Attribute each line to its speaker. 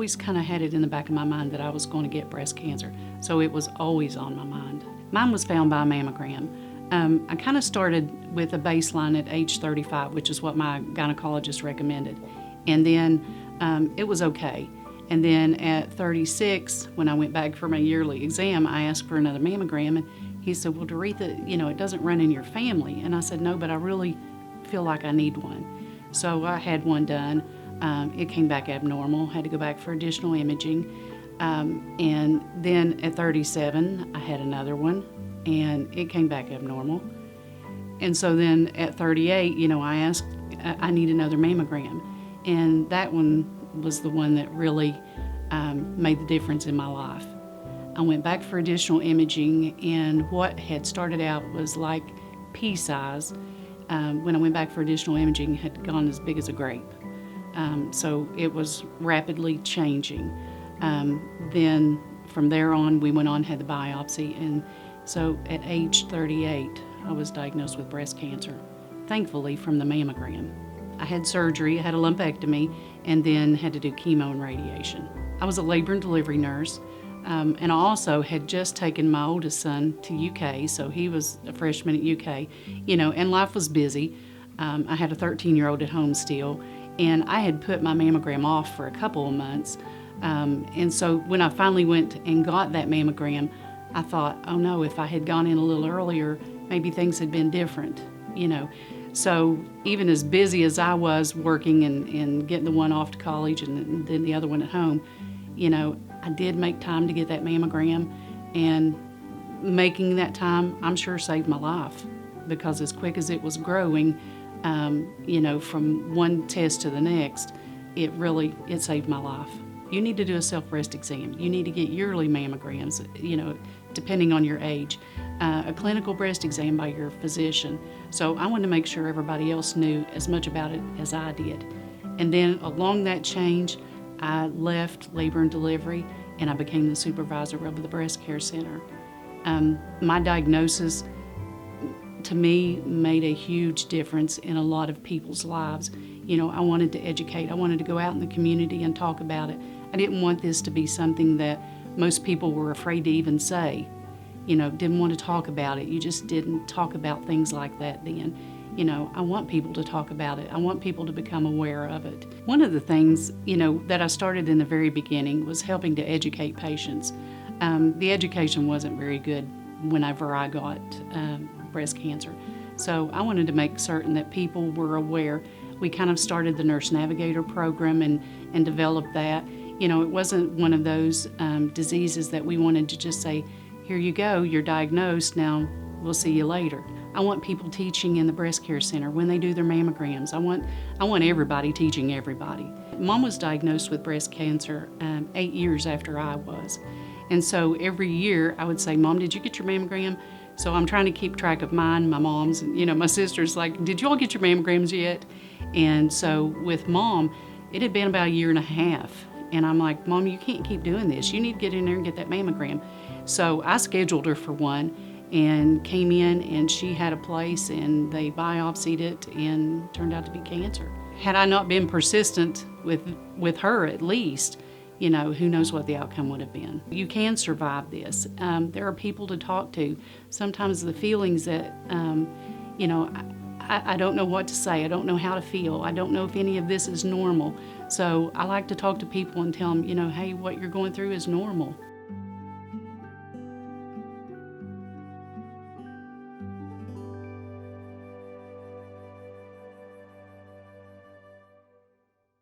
Speaker 1: always kind of had it in the back of my mind that I was going to get breast cancer, so it was always on my mind. Mine was found by a mammogram. I kind of started with a baseline at age 35, which is what my gynecologist recommended, and then it was okay. And then at 36, when I went back for my yearly exam, I asked for another mammogram, and he said, well, Doretha, it doesn't run in your family. And I said, no, but I really feel like I need one. So I had one done. It came back abnormal, had to go back for additional imaging. And then at 37, I had another one, and it came back abnormal. And so then at 38, I asked, I need another mammogram. And that one was the one that really made the difference in my life. I went back for additional imaging, and what had started out was like pea size, when I went back for additional imaging, had gone as big as a grape. So it was rapidly changing. Then from there on, we went on, had the biopsy, and so at age 38, I was diagnosed with breast cancer, thankfully from the mammogram. I had surgery, I had a lumpectomy, and then had to do chemo and radiation. I was a labor and delivery nurse, and I also had just taken my oldest son to UK, so he was a freshman at UK, and life was busy. I had a 13-year-old at home still, and I had put my mammogram off for a couple of months. And so when I finally went and got that mammogram, I thought, oh no, if I had gone in a little earlier, maybe things had been different, So even as busy as I was working and getting the one off to college and then the other one at home, I did make time to get that mammogram, and making that time, I'm sure, saved my life, because as quick as it was growing, from one test to the next, it saved my life. You need to do a self-breast exam. You need to get yearly mammograms, depending on your age, a clinical breast exam by your physician. So I wanted to make sure everybody else knew as much about it as I did. And then along that change, I left labor and delivery, and I became the supervisor of the breast care center. My diagnosis, to me, made a huge difference in a lot of people's lives. I wanted to educate. I wanted to go out in the community and talk about it. I didn't want this to be something that most people were afraid to even say. Didn't want to talk about it. You just didn't talk about things like that then. I want people to talk about it. I want people to become aware of it. One of the things, that I started in the very beginning was helping to educate patients. The education wasn't very good whenever I got breast cancer. So I wanted to make certain that people were aware. We kind of started the Nurse Navigator program and developed that. It wasn't one of those diseases that we wanted to just say, here you go, you're diagnosed, now we'll see you later. I want people teaching in the breast care center when they do their mammograms. I want everybody teaching everybody. Mom was diagnosed with breast cancer 8 years after I was. And so every year I would say, Mom, did you get your mammogram? So I'm trying to keep track of mine, my mom's, my sister's like, did you all get your mammograms yet? And so with Mom, it had been about a year and a half. And I'm like, Mom, you can't keep doing this. You need to get in there and get that mammogram. So I scheduled her for one and came in, and she had a place, and they biopsied it and turned out to be cancer. Had I not been persistent with her at least, who knows what the outcome would have been. You can survive this. There are people to talk to. Sometimes the feelings that, I don't know what to say. I don't know how to feel. I don't know if any of this is normal. So I like to talk to people and tell them, hey, what you're going through is normal.